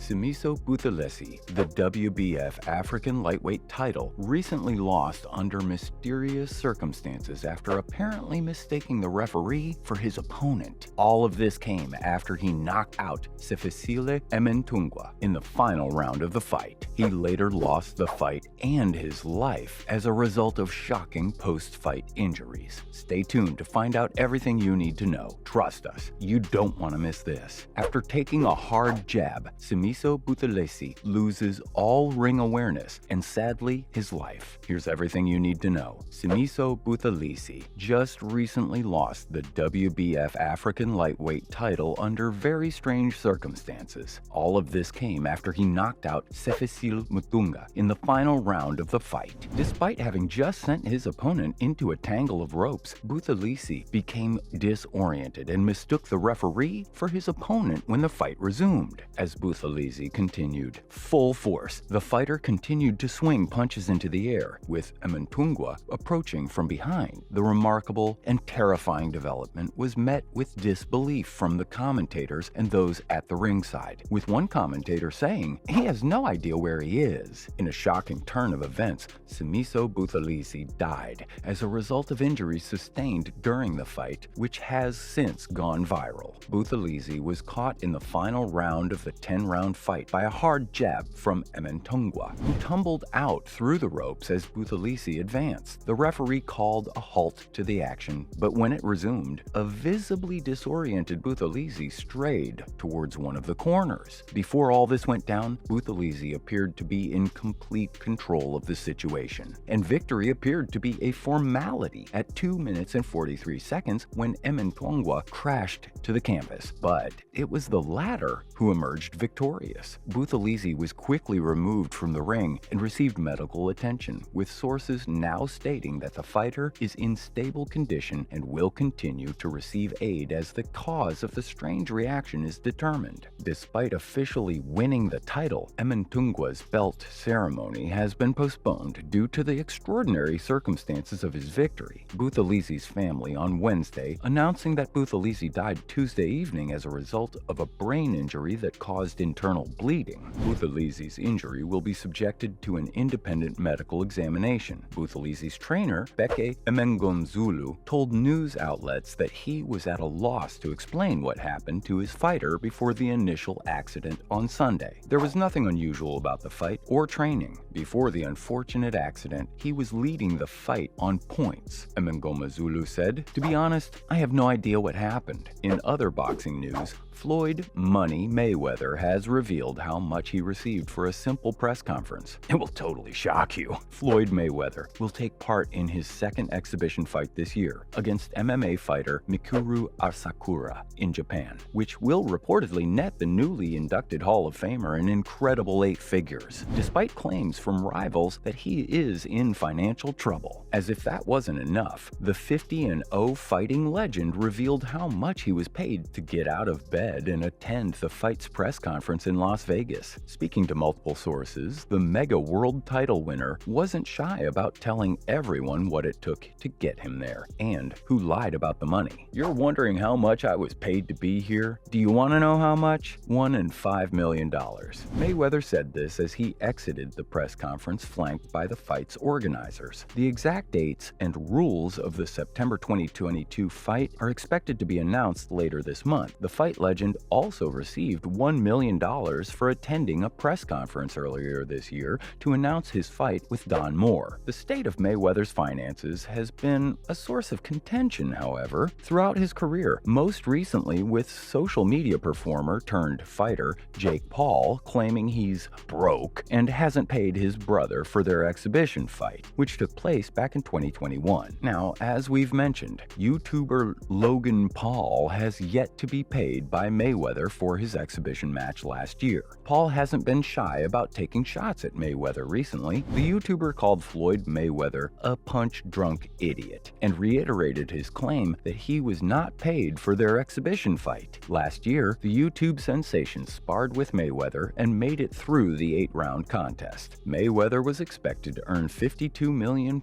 Simiso Buthelezi, the WBF African lightweight title, recently lost under mysterious circumstances after apparently mistaking the referee for his opponent. All of this came after he knocked out Siphesihle Mntungwa in the final round of the fight. He later lost the fight and his life as a result of shocking post-fight injuries. Stay tuned to find out everything you need to know. Trust us, you don't want to miss this. After taking a hard jab, Simiso Buthelezi loses all ring awareness and sadly his life. Here's everything you need to know. Simiso Buthelezi just recently lost the WBF African lightweight title under very strange circumstances. All of this came after he knocked out Siphesihle Mntungwa in the final round of the fight. Despite having just sent his opponent into a tangle of ropes, Buthelezi became disoriented and mistook the referee for his opponent when the fight resumed. As Buthelezi continued full force, the fighter continued to swing punches into the air, with Mntungwa approaching from behind. The remarkable and terrifying development was met with disbelief from the commentators and those at the ringside, with one commentator saying he has no idea where he is. In a shocking turn of events, Simiso Buthelezi died as a result of injuries sustained during the fight, which has since gone viral. Buthelezi was caught in the final round of the 10-round fight by a hard jab from Mntungwa, who tumbled out through the ropes as Buthelezi advanced. The referee called a halt to the action, but when it resumed, a visibly disoriented Buthelezi strayed towards one of the corners. Before all this went down, Buthelezi appeared to be in complete control of the situation, and victory appeared to be a formality at 2 minutes and 43 seconds when Mntungwa crashed to the canvas. But it was the latter who emerged victorious. Buthelezi was quickly removed from the ring and received medical attention, with sources now stating that the fighter is in stable condition and will continue to receive aid as the cause of the strange reaction is determined. Despite officially winning the title, Mntungwa's belt ceremony has been postponed due to the extraordinary circumstances of his victory. Buthelezi's family on Wednesday announcing that Buthelezi died Tuesday evening as a result of a brain injury that caused internal bleeding. Buthelezi's injury will be subjected to an independent medical examination. Buthelezi's trainer, Beke Emengomzulu, told news outlets that he was at a loss to explain what happened to his fighter before the initial accident on Sunday. There was nothing unusual about the fight or training. Before the unfortunate accident, he was leading the fight on points, Emengomzulu said. To be honest, I have no idea what happened. In other boxing news, Floyd "Money" Mayweather has revealed how much he received for a simple press conference. It will totally shock you. Floyd Mayweather will take part in his second exhibition fight this year against MMA fighter Mikuru Asakura in Japan, which will reportedly net the newly inducted Hall of Famer an incredible 8 figures, despite claims from rivals that he is in financial trouble. As if that wasn't enough, the 50-0 fighting legend revealed how much he was paid to get out of bed and attend the fight's press conference in Las Vegas. Speaking to multiple sources, the mega world title winner wasn't shy about telling everyone what it took to get him there and who lied about the money. You're wondering how much I was paid to be here? Do you want to know how much? $1.5 million. Mayweather said this as he exited the press conference flanked by the fight's organizers. The exact dates and rules of the September 2022 fight are expected to be announced later this month. The fight legend also received $1 million for attending a press conference earlier this year to announce his fight with Don Moore. The state of Mayweather's finances has been a source of contention, however, throughout his career, most recently with social media performer turned fighter Jake Paul claiming he's broke and hasn't paid his brother for their exhibition fight, which took place back in 2021. Now, as we've mentioned, YouTuber Logan Paul has yet to be paid by Mayweather for his exhibition match last year. Paul hasn't been shy about taking shots at Mayweather recently. The YouTuber called Floyd Mayweather a punch-drunk idiot and reiterated his claim that he was not paid for their exhibition fight. Last year, the YouTube sensation sparred with Mayweather and made it through the 8-round contest. Mayweather was expected to earn £52 million,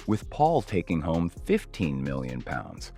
with Paul taking home £15 million.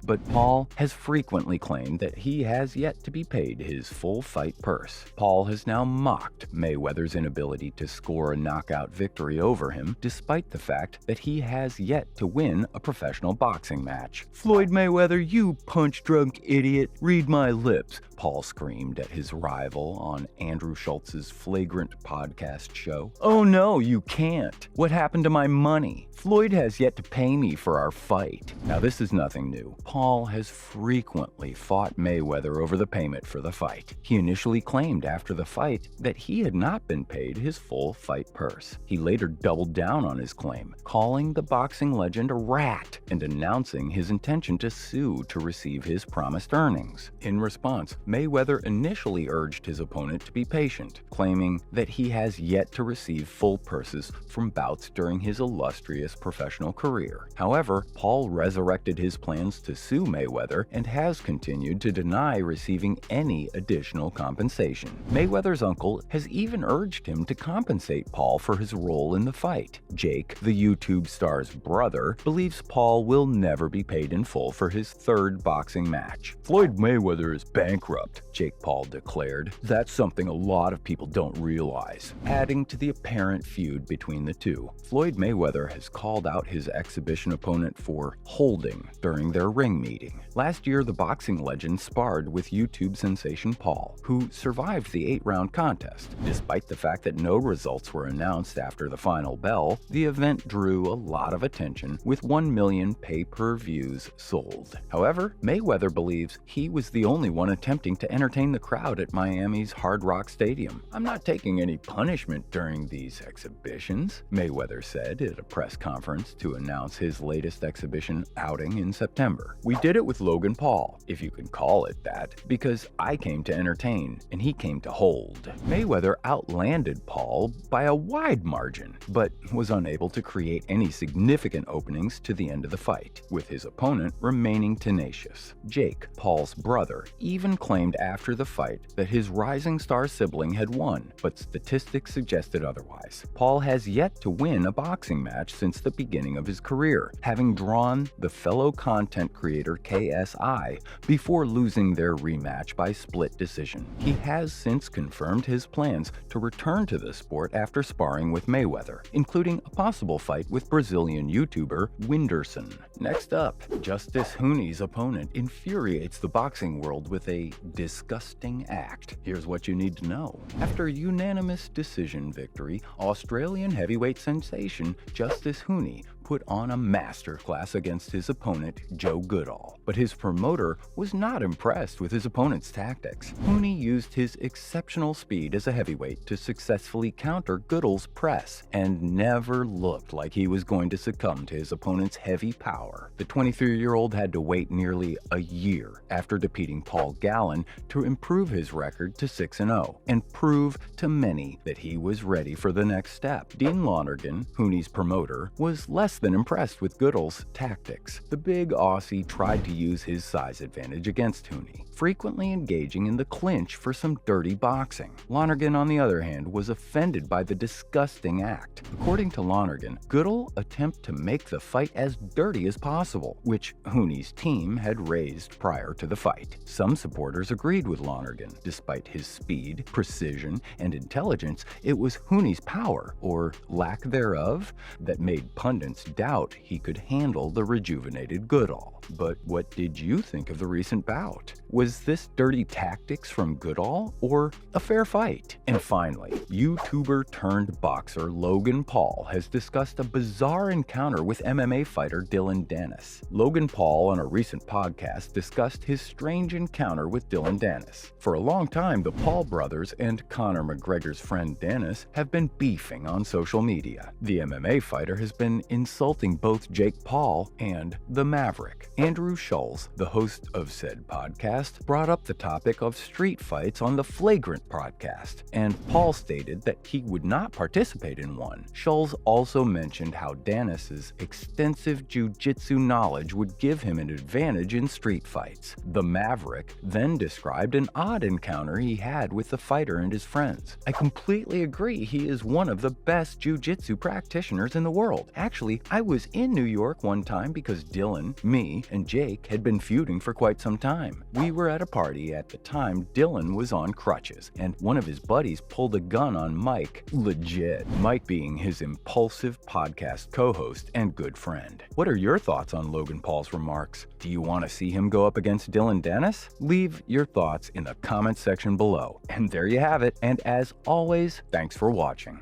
But Paul has frequently claimed that he has yet to be paid his full fight purse. Paul Paul has now mocked Mayweather's inability to score a knockout victory over him, despite the fact that he has yet to win a professional boxing match. "Floyd Mayweather, you punch-drunk idiot, read my lips," Paul screamed at his rival on Andrew Schultz's Flagrant podcast show. "Oh no, you can't. What happened to my money? Floyd has yet to pay me for our fight." Now, this is nothing new. Paul has frequently fought Mayweather over the payment for the fight. He initially claimed after the fight that he had not been paid his full fight purse. He later doubled down on his claim, calling the boxing legend a rat and announcing his intention to sue to receive his promised earnings. In response, Mayweather initially urged his opponent to be patient, claiming that he has yet to receive full purses from bouts during his illustrious professional career. However, Paul resurrected his plans to sue Mayweather and has continued to deny receiving any additional compensation. Mayweather's uncle has even urged him to compensate Paul for his role in the fight. Jake, the YouTube star's brother, believes Paul will never be paid in full for his third boxing match. "Floyd Mayweather is bankrupt," Jake Paul declared. "That's something a lot of people don't realize." Adding to the apparent feud between the two, Floyd Mayweather has called out his exhibition opponent for holding during their ring meeting. Last year, the boxing legend sparred with YouTube sensation Paul, who survived the 8-round contest. Despite the fact that no results were announced after the final bell, the event drew a lot of attention, with 1 million pay-per-views sold. However, Mayweather believes he was the only one attempting to entertain the crowd at Miami's Hard Rock Stadium. "I'm not taking any punishment during these exhibitions," Mayweather said at a press conference to announce his latest exhibition outing in September. "We did it with Logan Paul, if you can call it that, because I came to entertain and he came to hold." Mayweather outlanded Paul by a wide margin, but was unable to create any significant openings to the end of the fight, with his opponent remaining tenacious. Jake, Paul's brother, even claimed after the fight that his rising star sibling had won, but statistics suggested otherwise. Paul has yet to win a boxing match since the beginning of his career, having drawn the fellow content creator KSI before losing their rematch by split decision. He has since confirmed his plans to return to the sport after sparring with Mayweather, including a possible fight with Brazilian YouTuber Whindersson. Next up, Justice Hooney's opponent infuriates the boxing world with a disgusting act. Here's what you need to know. After unanimous decision victory, Australian heavyweight sensation Justice Hooney put on a masterclass against his opponent, Joe Goodall. But his promoter was not impressed with his opponent's tactics. Hooney used his exceptional speed as a heavyweight to successfully counter Goodall's press and never looked like he was going to succumb to his opponent's heavy power. The 23-year-old had to wait nearly a year after defeating Paul Gallen to improve his record to 6-0 and prove to many that he was ready for the next step. Dean Lonergan, Hooney's promoter, was less than impressed with Goodall's tactics. The big Aussie tried to use his size advantage against Hooney, frequently engaging in the clinch for some dirty boxing. Lonergan, on the other hand, was offended by the disgusting act. According to Lonergan, Goodall attempted to make the fight as dirty as possible, which Hooney's team had raised prior to the fight. Some supporters agreed with Lonergan. Despite his speed, precision, and intelligence, it was Hooney's power, or lack thereof, that made pundits doubt he could handle the rejuvenated Goodall. But what did you think of the recent bout? Was this dirty tactics from Goodall, or a fair fight? And finally, YouTuber turned boxer Logan Paul has discussed a bizarre encounter with MMA fighter Dylan Dennis. Logan Paul, on a recent podcast, discussed his strange encounter with Dylan Dennis. For a long time, the Paul brothers and Conor McGregor's friend Dennis have been beefing on social media. The MMA fighter has been insulting both Jake Paul and the Maverick. Andrew Schultz, the host of said podcast, brought up the topic of street fights on the Flagrant podcast, and Paul stated that he would not participate in one. Schultz also mentioned how Dennis's extensive jiu-jitsu knowledge would give him an advantage in street fights. The Maverick then described an odd encounter he had with the fighter and his friends. "I completely agree he is one of the best jiu-jitsu practitioners in the world. Actually, I was in New York one time because Dylan, me, and Jake had been feuding for quite some time. We were at a party at the time. Dylan was on crutches, and one of his buddies pulled a gun on Mike. Legit. Mike being his impulsive podcast co-host and good friend. What are your thoughts on Logan Paul's remarks? Do you want to see him go up against Dylan Dennis? Leave your thoughts in the comments section below. And there you have it. And as always, thanks for watching.